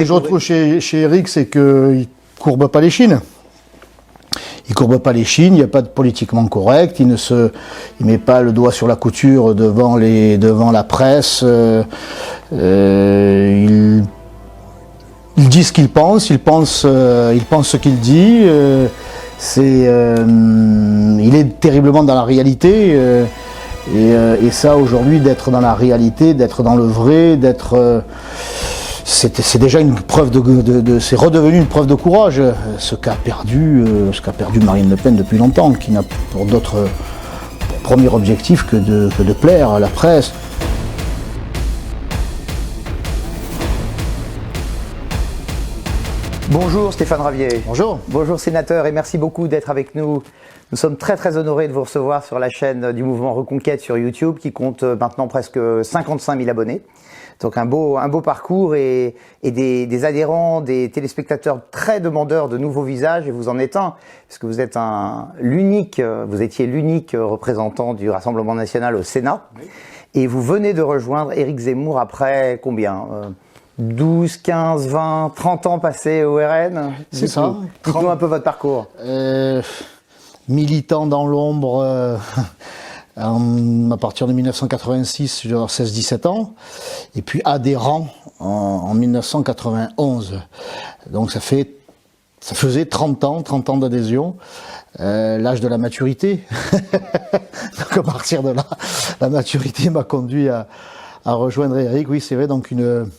Ce que je retrouve chez Éric, c'est qu'il ne courbe pas les chines. Il ne courbe pas les chines, il n'y a pas de politiquement correct, il ne met pas le doigt sur la couture devant la presse. Il dit ce qu'il pense, il pense ce qu'il dit. Il est terriblement dans la réalité. Et ça, aujourd'hui, d'être dans la réalité, d'être dans le vrai, c'est déjà une preuve c'est redevenu une preuve de courage, ce qu'a perdu Marine Le Pen depuis longtemps, qui n'a pour premier objectif que de plaire à la presse. Bonjour Stéphane Ravier. Bonjour. Bonjour sénateur et merci beaucoup d'être avec nous. Nous sommes très honorés de vous recevoir sur la chaîne du mouvement Reconquête sur YouTube qui compte maintenant presque 55 000 abonnés. Donc un beau parcours et des adhérents, des téléspectateurs très demandeurs de nouveaux visages, et vous en êtes un, parce que vous êtes vous étiez l'unique représentant du Rassemblement National au Sénat, oui. Et vous venez de rejoindre Éric Zemmour après combien 12, 15, 20, 30 ans passés au RN? C'est ça. Dites-nous un peu votre parcours. Militant dans l'ombre à partir de 1986, j'ai 16-17 ans, et puis adhérent en 1991. Donc ça faisait 30 ans d'adhésion, l'âge de la maturité. Donc à partir de là, la maturité m'a conduit à rejoindre Éric. Oui, c'est vrai, donc une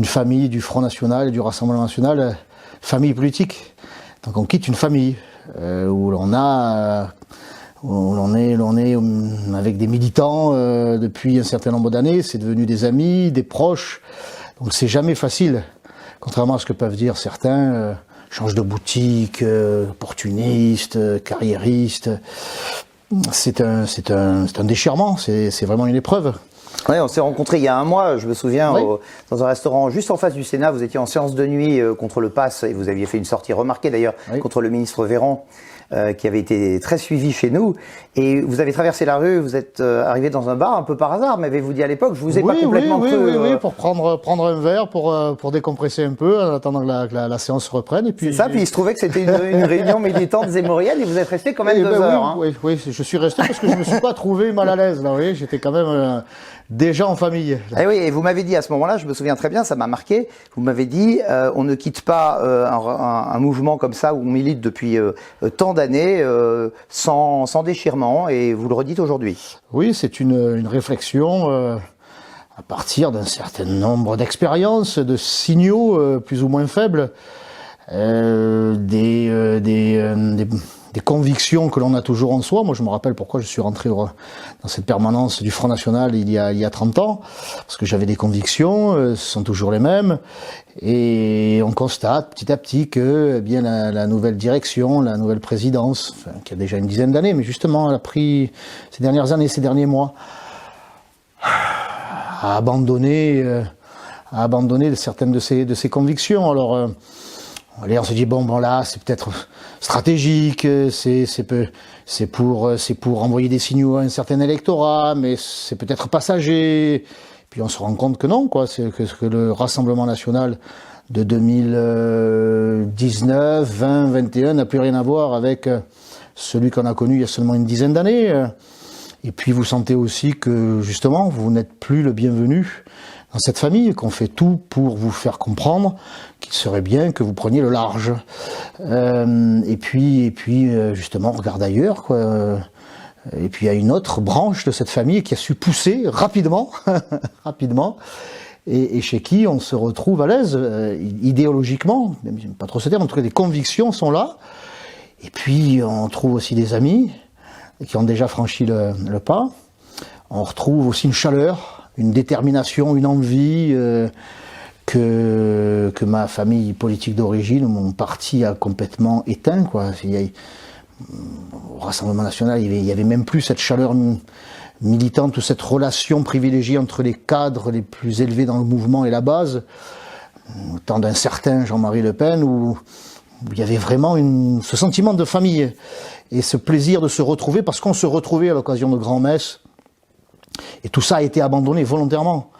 famille du Front National et du Rassemblement National, famille politique. Donc on quitte une famille où l'on est avec des militants depuis un certain nombre d'années, c'est devenu des amis, des proches, donc c'est jamais facile, contrairement à ce que peuvent dire certains, change de boutique, opportuniste, carriériste, c'est un déchirement, c'est vraiment une épreuve. Oui, on s'est rencontrés il y a un mois, je me souviens, oui. Dans un restaurant juste en face du Sénat. Vous étiez en séance de nuit contre le pass et vous aviez fait une sortie remarquée d'ailleurs, oui. Contre le ministre Véran, qui avait été très suivi chez nous. Et vous avez traversé la rue, vous êtes arrivé dans un bar un peu par hasard, m'avez-vous dit à l'époque, je vous ai pas complètement cru. Oui, pour prendre un verre, pour décompresser un peu en attendant que la séance reprenne. C'est ça, puis il se trouvait que c'était une réunion militante zémorienne et vous êtes resté quand même 2 heures. Oui, je suis resté parce que je me suis pas trouvé mal à l'aise. Là, oui, j'étais quand même déjà en famille. Et oui, et vous m'avez dit à ce moment-là, je me souviens très bien, ça m'a marqué, vous m'avez dit, on ne quitte pas un mouvement comme ça où on milite depuis tant d'années sans déchirement, et vous le redites aujourd'hui. Oui, c'est une réflexion à partir d'un certain nombre d'expériences, de signaux plus ou moins faibles, des convictions que l'on a toujours en soi. Moi, je me rappelle pourquoi je suis rentré dans cette permanence du Front National il y a 30 ans, parce que j'avais des convictions, ce sont toujours les mêmes, et on constate petit à petit que la nouvelle direction, la nouvelle présidence, qui a déjà une dizaine d'années, mais justement, elle a pris ces dernières années, ces derniers mois, à abandonner certaines de ses convictions. Alors, allez, on se dit bon là, c'est peut-être stratégique, c'est pour envoyer des signaux à un certain électorat, mais c'est peut-être passager. Puis on se rend compte que non, quoi. C'est que le Rassemblement National de 2019, 20, 21 n'a plus rien à voir avec celui qu'on a connu il y a seulement une dizaine d'années. Et puis vous sentez aussi que justement vous n'êtes plus le bienvenu dans cette famille, qu'on fait tout pour vous faire comprendre qu'il serait bien que vous preniez le large. Et puis justement, on regarde ailleurs, quoi. Et puis il y a une autre branche de cette famille qui a su pousser rapidement, et chez qui on se retrouve à l'aise, idéologiquement, même j'aime pas trop ce terme, en tout cas des convictions sont là. Et puis on trouve aussi des amis qui ont déjà franchi le pas. On retrouve aussi une chaleur, une détermination, une envie que ma famille politique d'origine, mon parti a complètement éteint, quoi. Au Rassemblement National, il y avait même plus cette chaleur militante ou cette relation privilégiée entre les cadres les plus élevés dans le mouvement et la base, au temps d'un certain Jean-Marie Le Pen, où il y avait vraiment ce sentiment de famille et ce plaisir de se retrouver, parce qu'on se retrouvait à l'occasion de grands-messes. Et tout ça a été abandonné volontairement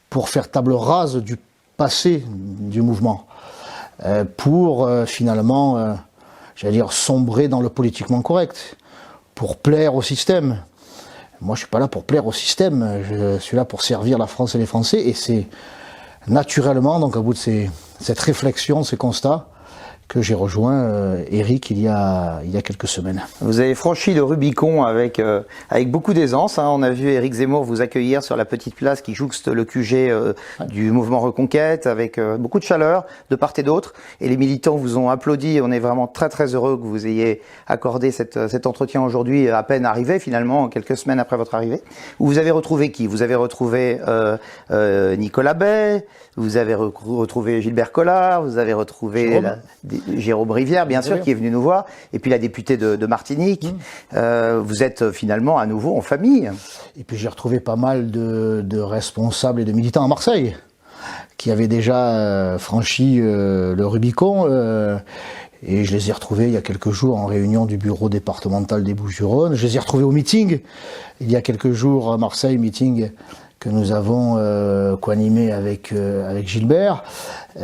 pour faire table rase du passé du mouvement pour finalement, j'allais dire, sombrer dans le politiquement correct, pour plaire au système. Moi, je suis pas là pour plaire au système, je suis là pour servir la France et les Français, et c'est naturellement, donc au bout de cette réflexion, ces constats, que j'ai rejoint Éric il y a quelques semaines. Vous avez franchi le Rubicon avec beaucoup d'aisance. On a vu Éric Zemmour vous accueillir sur la petite place qui jouxte le QG du mouvement Reconquête avec beaucoup de chaleur de part et d'autre. Et les militants vous ont applaudi. On est vraiment très très heureux que vous ayez accordé cet entretien aujourd'hui, à peine arrivé finalement, quelques semaines après votre arrivée. Vous avez retrouvé qui? Vous avez retrouvé Nicolas Bay, vous avez retrouvé Gilbert Collard, vous avez retrouvé Jérôme Rivière, bien sûr, qui est venu nous voir, et puis la députée de Martinique. Vous êtes finalement à nouveau en famille. Et puis j'ai retrouvé pas mal de responsables et de militants à Marseille, qui avaient déjà franchi le Rubicon, et je les ai retrouvés il y a quelques jours en réunion du bureau départemental des Bouches-du-Rhône. Je les ai retrouvés au meeting, il y a quelques jours à Marseille, meeting que nous avons co-animé avec Gilbert. Oui,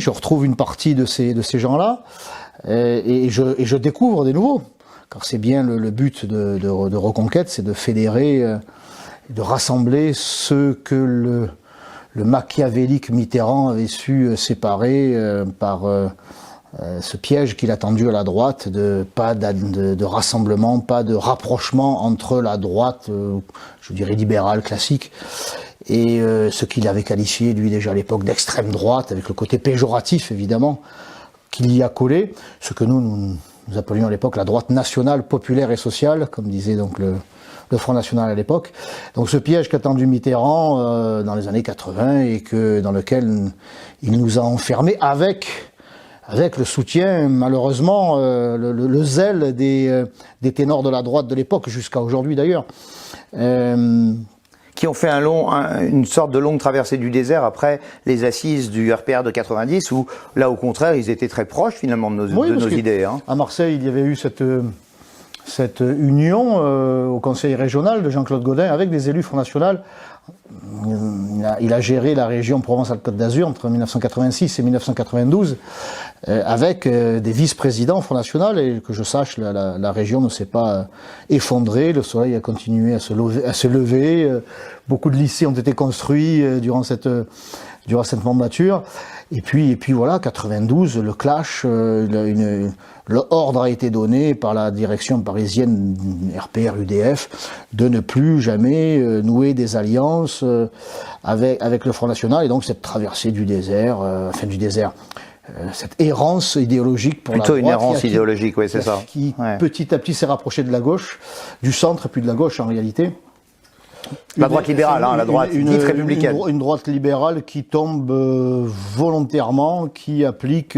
je retrouve une partie de ces gens-là et je découvre des nouveaux. Car c'est bien le but de Reconquête, c'est de fédérer, de rassembler ceux que le machiavélique Mitterrand avait su séparer par ce piège qu'il a tendu à la droite, pas de rassemblement, pas de rapprochement entre la droite, je dirais libérale, classique, et ce qu'il avait qualifié, lui, déjà à l'époque, d'extrême droite, avec le côté péjoratif, évidemment, qu'il y a collé, ce que nous appelions à l'époque la droite nationale, populaire et sociale, comme disait donc le Front National à l'époque. Donc ce piège qu'a tendu Mitterrand dans les années 80 et dans lequel il nous a enfermés avec le soutien, malheureusement, le zèle des ténors de la droite de l'époque, jusqu'à aujourd'hui d'ailleurs. Qui ont fait une sorte de longue traversée du désert après les assises du RPR de 90, où là au contraire ils étaient très proches finalement de nos idées. À Marseille, il y avait eu cette union au conseil régional de Jean-Claude Gaudin avec des élus Front National. Il a géré la région Provence-Alpes-Côte d'Azur entre 1986 et 1992 avec des vice-présidents Front National, et que je sache, la région ne s'est pas effondrée, le soleil a continué à se lever, beaucoup de lycées ont été construits durant cette mandature. Et puis voilà, 92, le clash, le ordre a été donné par la direction parisienne RPR-UDF de ne plus jamais nouer des alliances avec le Front National, et donc cette traversée du désert, cette errance idéologique pour plutôt la droite. Plutôt une errance idéologique, oui, c'est ça. Qui petit à petit s'est rapprochée de la gauche, du centre, et puis de la gauche en réalité. La droite libérale, la droite dite républicaine. Une droite libérale qui tombe volontairement, qui applique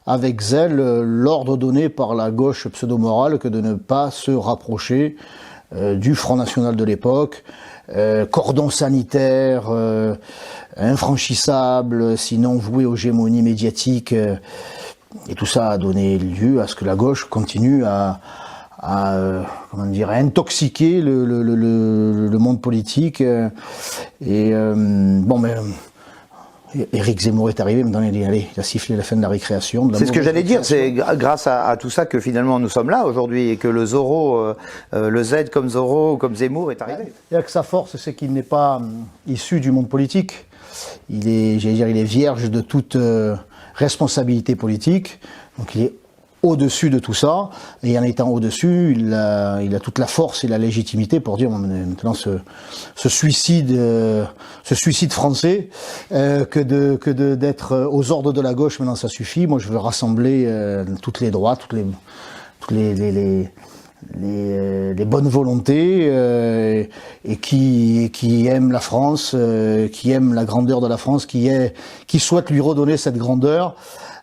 avec zèle l'ordre donné par la gauche pseudo-morale que de ne pas se rapprocher du Front National de l'époque, cordon sanitaire infranchissable, sinon voué aux gémonies médiatiques, et tout ça a donné lieu à ce que la gauche continue à intoxiquer le monde politique. Éric Zemmour est arrivé, maintenant il a sifflé la fin de la récréation. C'est ce que j'allais dire, c'est grâce à tout ça que finalement nous sommes là aujourd'hui, et que le Zorro, le Z comme Zorro, comme Zemmour est arrivé. Et que sa force, c'est qu'il n'est pas issu du monde politique. Il est vierge de toute responsabilité politique, donc il est au-dessus de tout ça, et en étant au-dessus, il a toute la force et la légitimité pour dire maintenant ce suicide français, que d'être aux ordres de la gauche, maintenant ça suffit. Moi je veux rassembler toutes les droites, toutes les bonnes volontés, et qui aiment la France, qui aiment la grandeur de la France, qui souhaitent lui redonner cette grandeur.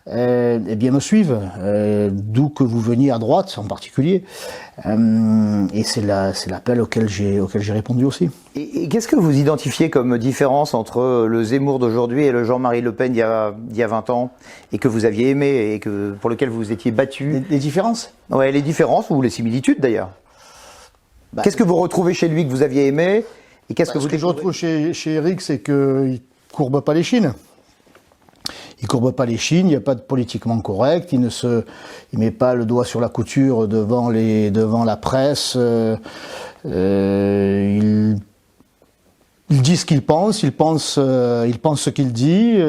Eh bien me suivent, d'où que vous veniez à droite en particulier, et c'est l'appel auquel j'ai répondu aussi. Et qu'est-ce que vous identifiez comme différence entre le Zemmour d'aujourd'hui et le Jean-Marie Le Pen d'il y a 20 ans, et que vous aviez aimé et pour lequel vous vous étiez battu? Les différences? Ouais, les différences ou les similitudes d'ailleurs. Qu'est-ce que vous retrouvez chez lui que vous aviez aimé Et qu'est-ce que vous Ce que je retrouve chez Éric, c'est qu'il ne courbe pas les chines. Il courbe pas les chines, il n'y a pas de politiquement correct, il met pas le doigt sur la couture devant la presse. Il dit ce qu'il pense, il pense ce qu'il dit.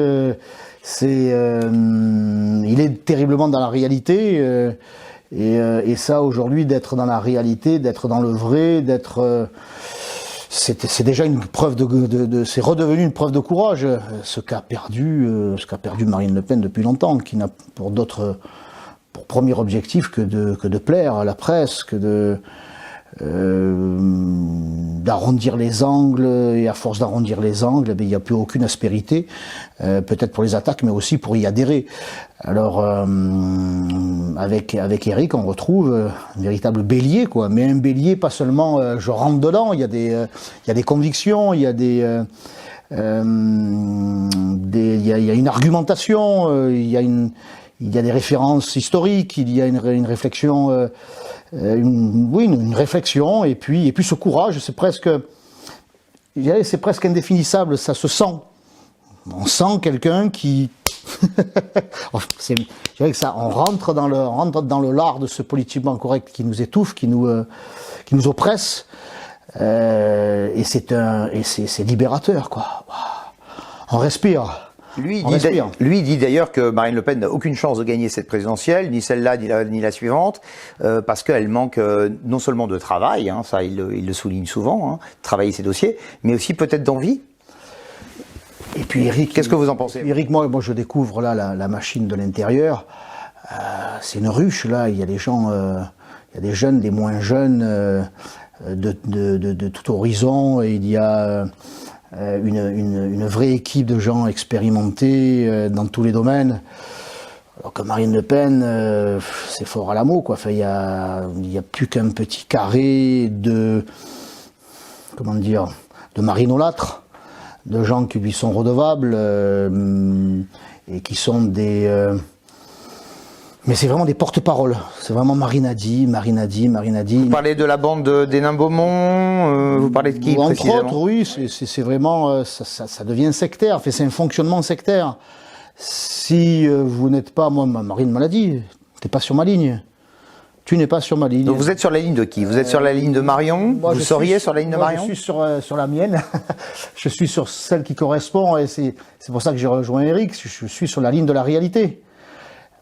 Il est terriblement dans la réalité. Et ça, aujourd'hui, d'être dans la réalité, d'être dans le vrai, c'est déjà une preuve c'est redevenu une preuve de courage. Ce qu'a perdu Marine Le Pen depuis longtemps, qui n'a pour premier objectif que de plaire à la presse, d'arrondir les angles, et à force d'arrondir les angles, il n'y a plus aucune aspérité, peut-être pour les attaques, mais aussi pour y adhérer. Alors, avec Éric, on retrouve un véritable bélier, quoi. Mais un bélier, pas seulement je rentre dedans, il y a des convictions, il y a il y a une argumentation, il y a des références historiques, il y a une réflexion, une réflexion, et puis ce courage, c'est presque indéfinissable, ça se sent. On sent quelqu'un qui, je dirais que ça, on rentre dans le lard de ce politiquement correct qui nous étouffe, qui nous oppresse, et c'est libérateur, quoi. On respire. Lui dit d'ailleurs que Marine Le Pen n'a aucune chance de gagner cette présidentielle, ni celle-là, ni la suivante, parce qu'elle manque non seulement de travail, hein, ça il le souligne souvent, hein, travailler ses dossiers, mais aussi peut-être d'envie. Et puis Éric, qu'est-ce que vous en pensez? Éric, moi je découvre là la machine de l'intérieur. C'est une ruche là. Il y a des gens, il y a des jeunes, des moins jeunes, de tout horizon. Et il y a une vraie équipe de gens expérimentés dans tous les domaines. Alors que Marine Le Pen, c'est fort à la mot, quoi. Enfin, il y a plus qu'un petit carré de marinolâtres, de gens qui lui sont redevables et qui sont mais c'est vraiment des porte-paroles. C'est vraiment Marine a dit. Vous parlez de la bande des Nains Beaumont, vous parlez de qui entre autres, oui, c'est vraiment, ça devient sectaire. Enfin, c'est un fonctionnement sectaire. Si vous n'êtes pas, moi, Marine me l'a dit, t'es pas sur ma ligne. Tu n'es pas sur ma ligne. Donc vous êtes sur la ligne de qui? Vous êtes sur la ligne de Marion? Moi, vous seriez sur la ligne de Marion? Je suis sur la mienne. Je suis sur celle qui correspond, et c'est pour ça que j'ai rejoint Éric. Je suis sur la ligne de la réalité.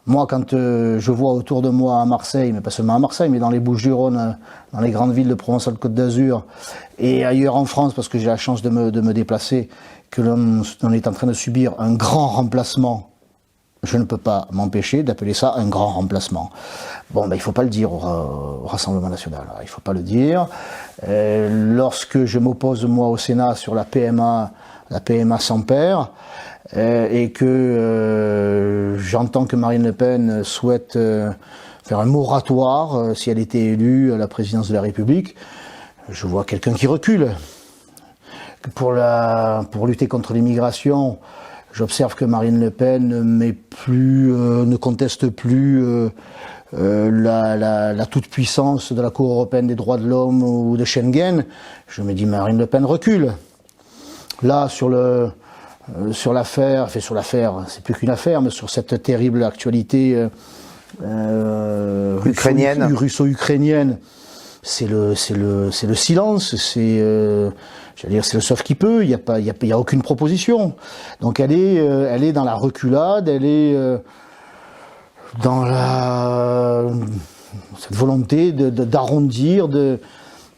Moi, quand je vois autour de moi à Marseille, mais pas seulement à Marseille, mais dans les Bouches-du-Rhône, dans les grandes villes de Provence-Alpes-Côte d'Azur, et ailleurs en France, parce que j'ai la chance de me déplacer, que l'on est en train de subir un grand remplacement, je ne peux pas m'empêcher d'appeler ça un grand remplacement. Bon, il ne faut pas le dire au Rassemblement National, il ne faut pas le dire. Lorsque je m'oppose, moi, au Sénat sur la PMA sans père, et que j'entends que Marine Le Pen souhaite faire un moratoire si elle était élue à la présidence de la République, je vois quelqu'un qui recule. Pour lutter contre l'immigration, j'observe que Marine Le Pen ne conteste plus la toute-puissance de la Cour européenne des droits de l'homme ou de Schengen. Je me dis, Marine Le Pen recule. Là, sur l'affaire, c'est plus qu'une affaire, mais sur cette terrible actualité russo-ukrainienne, c'est le silence, c'est le sauve qui peut. Il y a aucune proposition. Donc elle est dans la reculade, elle est dans cette volonté d'arrondir, de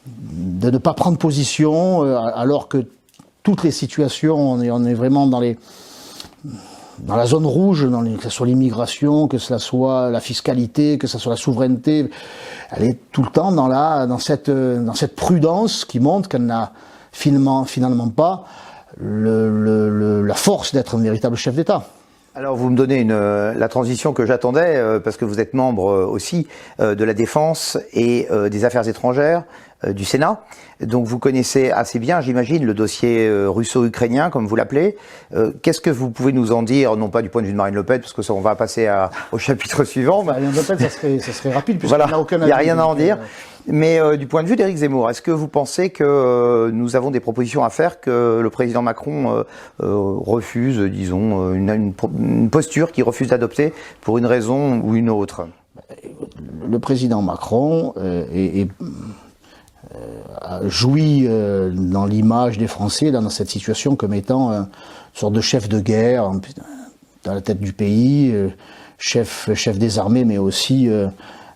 ne pas prendre position, alors que toutes les situations, on est vraiment dans la zone rouge, que ce soit l'immigration, que ce soit la fiscalité, que ce soit la souveraineté. Elle est tout le temps dans cette prudence qui montre qu'elle n'a finalement pas la force d'être un véritable chef d'État. Alors vous me donnez la transition que j'attendais, parce que vous êtes membre aussi de la Défense et des Affaires étrangères du Sénat. Donc vous connaissez assez bien, j'imagine, le dossier russo-ukrainien, comme vous l'appelez. Qu'est-ce que vous pouvez nous en dire, non pas du point de vue de Marine Le Pen, parce que ça, on va passer au chapitre suivant. Marine Le Pen, ça serait rapide, puisqu'il voilà, n'y a aucun avis. Il n'y a rien à en dire. Mais du point de vue d'Éric Zemmour, est-ce que vous pensez que nous avons des propositions à faire que le président Macron refuse, disons, une posture qu'il refuse d'adopter pour une raison ou une autre? Le président Macron jouit dans l'image des Français, dans cette situation, comme étant une sorte de chef de guerre dans la tête du pays, chef des armées, mais aussi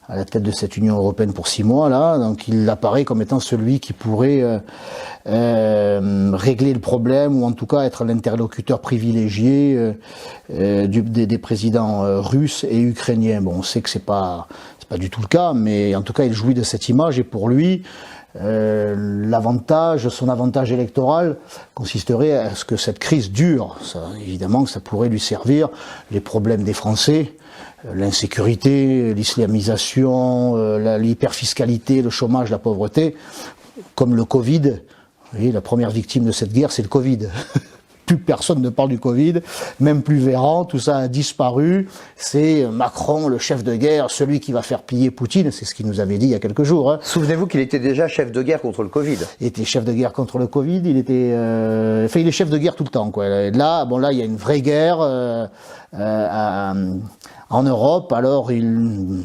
à la tête de cette Union européenne pour 6 mois, là. Donc il apparaît comme étant celui qui pourrait régler le problème, ou en tout cas être l'interlocuteur privilégié des présidents russes et ukrainiens. Bon, on sait que c'est pas du tout le cas, mais en tout cas il jouit de cette image, et pour lui, son avantage électoral consisterait à ce que cette crise dure. Ça, évidemment que ça pourrait lui servir, les problèmes des Français, l'insécurité, l'islamisation, l'hyperfiscalité, le chômage, la pauvreté, comme le Covid. Vous voyez, la première victime de cette guerre, c'est le Covid. Plus personne ne parle du Covid, même plus Véran, tout ça a disparu. C'est Macron, le chef de guerre, celui qui va faire plier Poutine, c'est ce qu'il nous avait dit il y a quelques jours. Hein. Souvenez-vous qu'il était déjà chef de guerre contre le Covid. Il était chef de guerre contre le Covid, il est chef de guerre tout le temps, quoi. Là, il y a une vraie guerre en Europe, alors il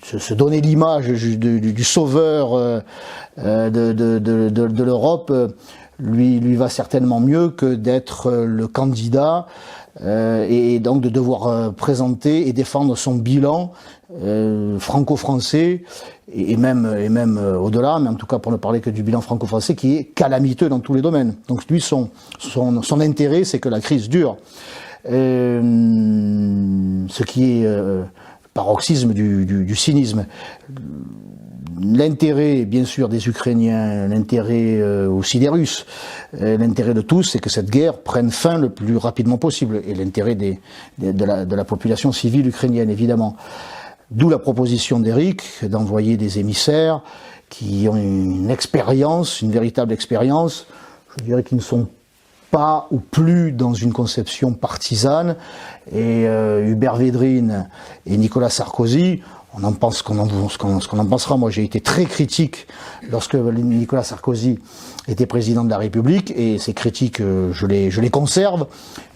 se donnait l'image du sauveur de l'Europe. Lui va certainement mieux que d'être le candidat et donc de devoir présenter et défendre son bilan franco-français et même au-delà, mais en tout cas pour ne parler que du bilan franco-français qui est calamiteux dans tous les domaines. Donc lui, son intérêt, c'est que la crise dure. Ce qui est paroxysme du cynisme. L'intérêt, bien sûr, des Ukrainiens, l'intérêt aussi des Russes, l'intérêt de tous, c'est que cette guerre prenne fin le plus rapidement possible, et l'intérêt de la population civile ukrainienne, évidemment. D'où la proposition d'Éric d'envoyer des émissaires qui ont une expérience, une véritable expérience, je dirais qu'ils ne sont pas ou plus dans une conception partisane, et Hubert Védrine et Nicolas Sarkozy, on en pense ce qu'on en pensera. Moi, j'ai été très critique lorsque Nicolas Sarkozy était président de la République, et ces critiques, je les conserve,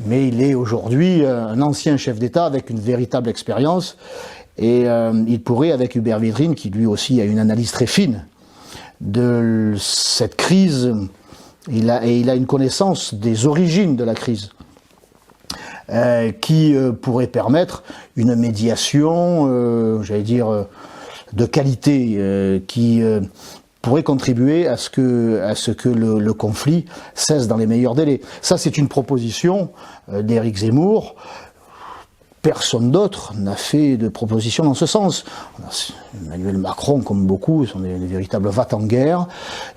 mais il est aujourd'hui un ancien chef d'État avec une véritable expérience, et il pourrait, avec Hubert Védrine, qui lui aussi a une analyse très fine de cette crise, il a une connaissance des origines de la crise, qui pourrait permettre une médiation, j'allais dire, de qualité, qui pourrait contribuer à ce que le conflit cesse dans les meilleurs délais. Ça, c'est une proposition d'Éric Zemmour. Personne d'autre n'a fait de proposition dans ce sens. Emmanuel Macron, comme beaucoup, sont des véritables va-t-en-guerre.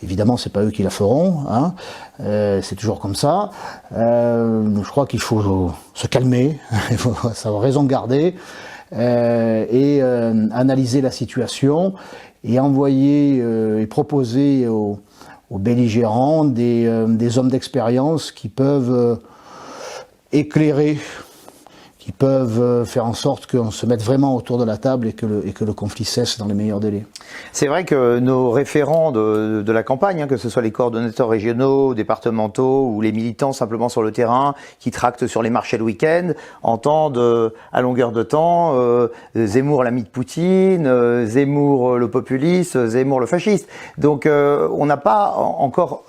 Évidemment, c'est pas eux qui la feront, hein. C'est toujours comme ça. Je crois qu'il faut se calmer, il faut savoir raison garder, et analyser la situation, et envoyer et proposer aux belligérants des hommes d'expérience qui peuvent éclairer, qui peuvent faire en sorte qu'on se mette vraiment autour de la table et que le conflit cesse dans les meilleurs délais. C'est vrai que nos référents de la campagne, hein, que ce soit les coordonnateurs régionaux, départementaux ou les militants simplement sur le terrain qui tractent sur les marchés le week-end, entendent à longueur de temps Zemmour l'ami de Poutine, Zemmour le populiste, Zemmour le fasciste. Donc on n'a pas encore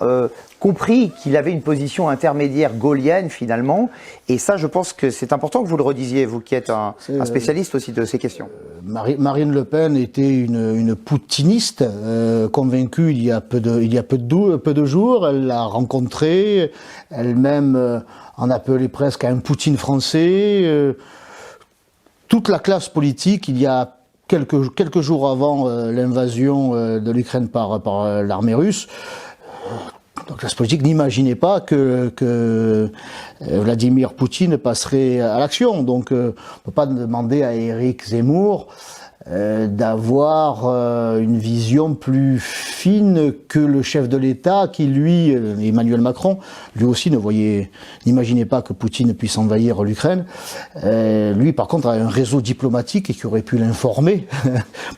compris qu'il avait une position intermédiaire gaullienne finalement, et ça je pense que c'est important que vous le redisiez, vous qui êtes un spécialiste aussi de ces questions. Marine Le Pen était une poutiniste convaincue il y a peu de jours. Elle l'a rencontré, elle-même en appelait presque à un Poutine français. Toute la classe politique, il y a quelques jours avant l'invasion de l'Ukraine par l'armée russe, Donc la politique n'imaginait pas que Vladimir Poutine passerait à l'action. Donc on ne peut pas demander à Éric Zemmour d'avoir une vision plus fine que le chef de l'État qui, lui, Emmanuel Macron, lui aussi n'imaginait pas que Poutine puisse envahir l'Ukraine. Lui, par contre, a un réseau diplomatique et qui aurait pu l'informer.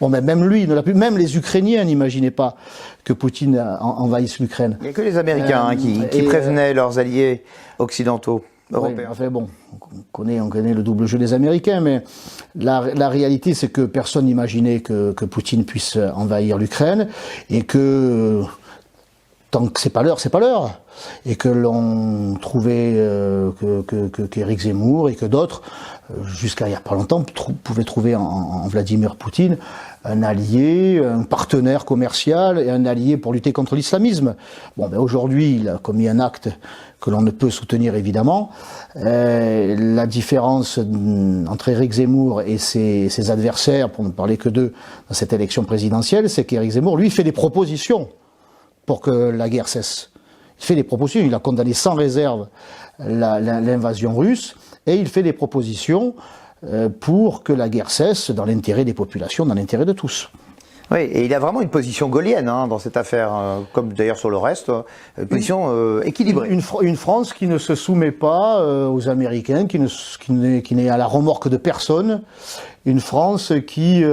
Bon, mais même lui, même les Ukrainiens n'imaginaient pas que Poutine envahisse l'Ukraine. Il n'y a que les Américains qui prévenaient leurs alliés occidentaux. Oui, enfin bon, on connaît le double jeu des Américains, mais la réalité c'est que personne n'imaginait que Poutine puisse envahir l'Ukraine et que tant que c'est pas l'heure, et que l'on trouvait qu'Éric Zemmour et que d'autres, jusqu'à il n'y a pas longtemps, pouvaient trouver en Vladimir Poutine un allié, un partenaire commercial et un allié pour lutter contre l'islamisme. Bon, ben aujourd'hui, il a commis un acte que l'on ne peut soutenir évidemment. La différence entre Éric Zemmour et ses adversaires, pour ne parler que d'eux, dans cette élection présidentielle, c'est qu'Éric Zemmour, lui, fait des propositions pour que la guerre cesse. Il fait des propositions, il a condamné sans réserve l'invasion russe, et il fait des propositions pour que la guerre cesse dans l'intérêt des populations, dans l'intérêt de tous. Oui, et il a vraiment une position gaullienne dans cette affaire, comme d'ailleurs sur le reste, une position équilibrée. Une France qui ne se soumet pas aux Américains, qui n'est à la remorque de personne, une France qui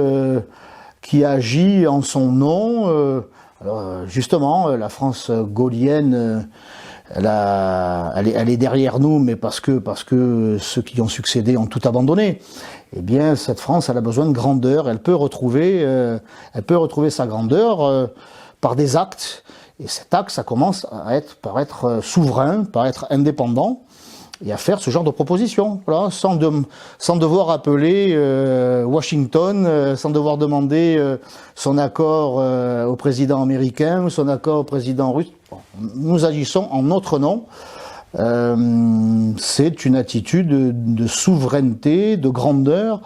agit en son nom. Alors justement, la France gaullienne, elle est derrière nous, mais parce que ceux qui ont succédé ont tout abandonné. Eh bien, cette France, elle a besoin de grandeur. Elle peut retrouver sa grandeur par des actes. Et cet acte, ça commence par être souverain, par être indépendant, et à faire ce genre de propositions, voilà, sans devoir appeler Washington, sans devoir demander son accord au président américain ou son accord au président russe. Bon, nous agissons en notre nom. C'est une attitude de souveraineté, de grandeur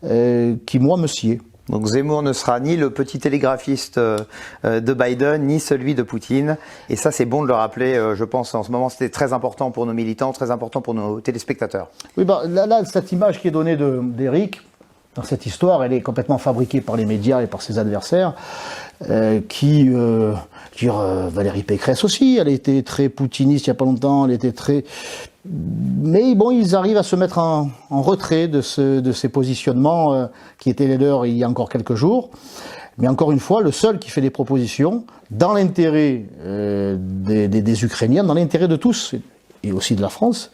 qui, moi, me sied. Donc Zemmour ne sera ni le petit télégraphiste de Biden, ni celui de Poutine. Et ça, c'est bon de le rappeler, je pense, en ce moment, c'était très important pour nos militants, très important pour nos téléspectateurs. Oui, bah, là, cette image qui est donnée d'Éric, dans cette histoire, elle est complètement fabriquée par les médias et par ses adversaires, Valérie Pécresse aussi, elle était très poutiniste il n'y a pas longtemps, elle était très... Mais bon, ils arrivent à se mettre en retrait de ces positionnements qui étaient les leurs il y a encore quelques jours. Mais encore une fois, le seul qui fait des propositions dans l'intérêt des Ukrainiens, dans l'intérêt de tous, et aussi de la France,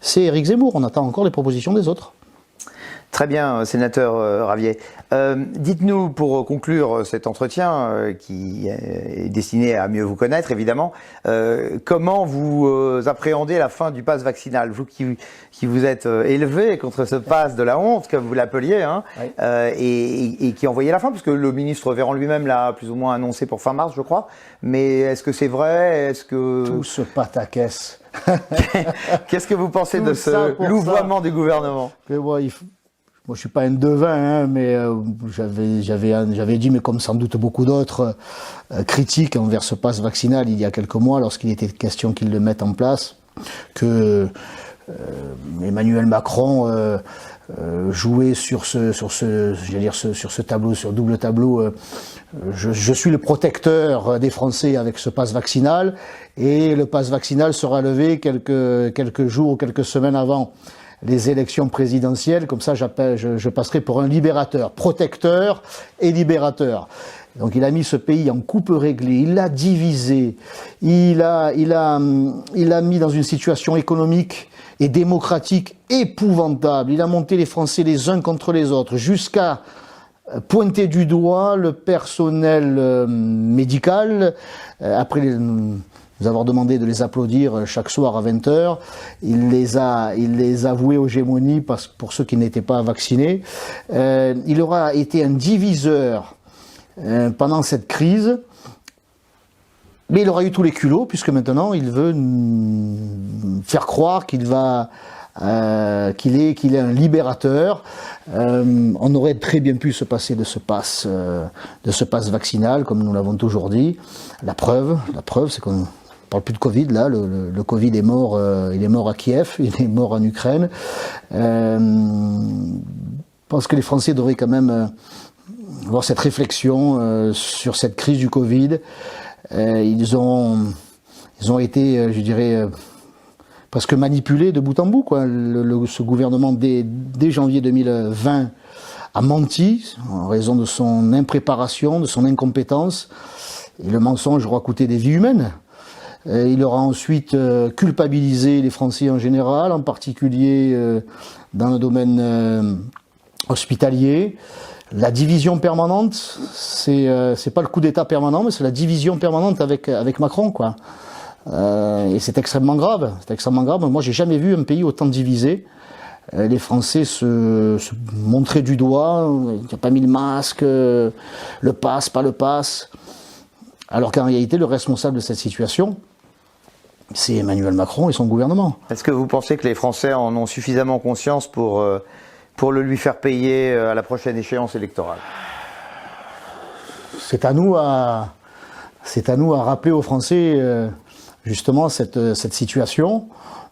c'est Éric Zemmour. On attend encore les propositions des autres. Très bien, sénateur Ravier. Dites-nous, pour conclure cet entretien qui est destiné à mieux vous connaître, évidemment, comment vous appréhendez la fin du pass vaccinal? Vous qui vous êtes élevé contre ce pass de la honte, comme vous l'appeliez, hein, oui. Et qui envoyait la fin, puisque le ministre Véran lui-même l'a plus ou moins annoncé pour fin mars, je crois. Mais est-ce que c'est vrai? Est-ce que... Tout ce pataquès. Qu'est-ce que vous pensez de ce louvoiement du gouvernement? Moi, je suis pas un devin, hein, mais j'avais dit, mais comme sans doute beaucoup d'autres, critiques envers ce pass vaccinal il y a quelques mois, lorsqu'il était question qu'ils le mettent en place, que Emmanuel Macron jouait sur ce tableau, sur double tableau. Je suis le protecteur des Français avec ce pass vaccinal, et le pass vaccinal sera levé quelques jours ou quelques semaines avant les élections présidentielles, comme ça je passerai pour un libérateur, protecteur et libérateur. Donc il a mis ce pays en coupe réglée, il l'a divisé, il a mis dans une situation économique et démocratique épouvantable. Il a monté les Français les uns contre les autres, jusqu'à pointer du doigt le personnel médical. Après nous avoir demandé de les applaudir chaque soir à 20h. Il les a voués aux gémonies pour ceux qui n'étaient pas vaccinés. Il aura été un diviseur pendant cette crise, mais il aura eu tous les culots, puisque maintenant il veut faire croire qu'il est un libérateur. On aurait très bien pu se passer de ce pass vaccinal, comme nous l'avons toujours dit. La preuve, c'est qu'on parle plus de Covid, là, le Covid est mort, il est mort à Kiev, il est mort en Ukraine. Je pense que les Français devraient quand même avoir cette réflexion sur cette crise du Covid. Ils ont été, je dirais, presque manipulés de bout en bout, quoi. Ce gouvernement, dès janvier 2020, a menti en raison de son impréparation, de son incompétence. Et le mensonge aura coûté des vies humaines. Il aura ensuite culpabilisé les Français en général, en particulier dans le domaine hospitalier. La division permanente, c'est pas le coup d'État permanent, mais c'est la division permanente avec Macron, quoi. Et c'est extrêmement grave. C'est extrêmement grave. Moi, j'ai jamais vu un pays autant divisé. Les Français se montraient du doigt. Il n'y a pas mis le masque, le pass, pas le pass. Alors qu'en réalité, le responsable de cette situation, c'est Emmanuel Macron et son gouvernement. Est-ce que vous pensez que les Français en ont suffisamment conscience pour le lui faire payer à la prochaine échéance électorale? C'est à nous à rappeler aux Français justement cette situation,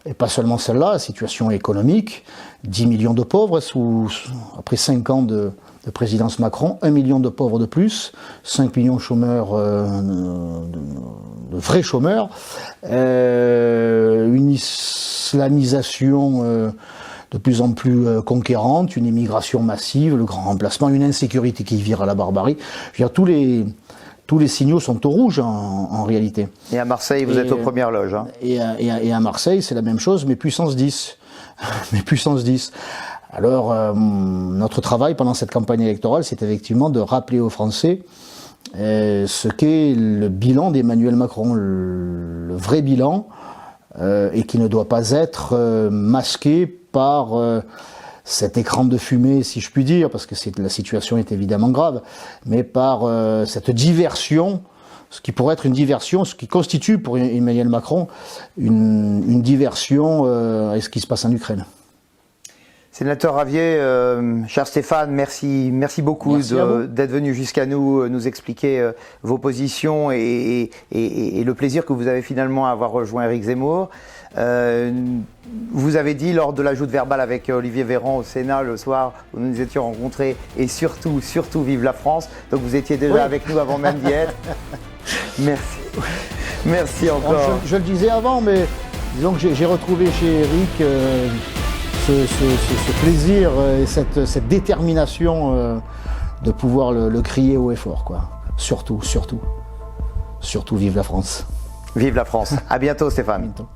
et pas seulement celle-là, la situation économique. 10 millions de pauvres après 5 ans de présidence Macron, 1 million de pauvres de plus, 5 millions de chômeurs, de vrais chômeurs, une islamisation de plus en plus conquérante, une immigration massive, le grand remplacement, une insécurité qui vire à la barbarie. Je veux dire, tous les signaux sont au rouge en réalité. Et à Marseille, vous êtes aux premières loges. Hein. Et à Marseille, c'est la même chose, mais puissance 10. Mais puissance 10. Alors, notre travail pendant cette campagne électorale, c'est effectivement de rappeler aux Français ce qu'est le bilan d'Emmanuel Macron, le vrai bilan, et qui ne doit pas être masqué par cet écran de fumée, si je puis dire, parce que la situation est évidemment grave, mais par cette diversion, ce qui pourrait être une diversion, ce qui constitue pour Emmanuel Macron une diversion à ce qui se passe en Ukraine. Sénateur Ravier, cher Stéphane, merci beaucoup d'être venu jusqu'à nous expliquer vos positions et le plaisir que vous avez finalement à avoir rejoint Éric Zemmour. Vous avez dit lors de l'ajout verbal avec Olivier Véran au Sénat le soir où nous nous étions rencontrés, et surtout vive la France. Donc vous étiez déjà avec nous avant même d'y être. Merci encore. Je le disais avant, mais disons que j'ai retrouvé chez Éric ce plaisir et cette détermination de pouvoir le crier haut et fort, quoi. Surtout, vive la France. Vive la France. À bientôt, Stéphane. À bientôt.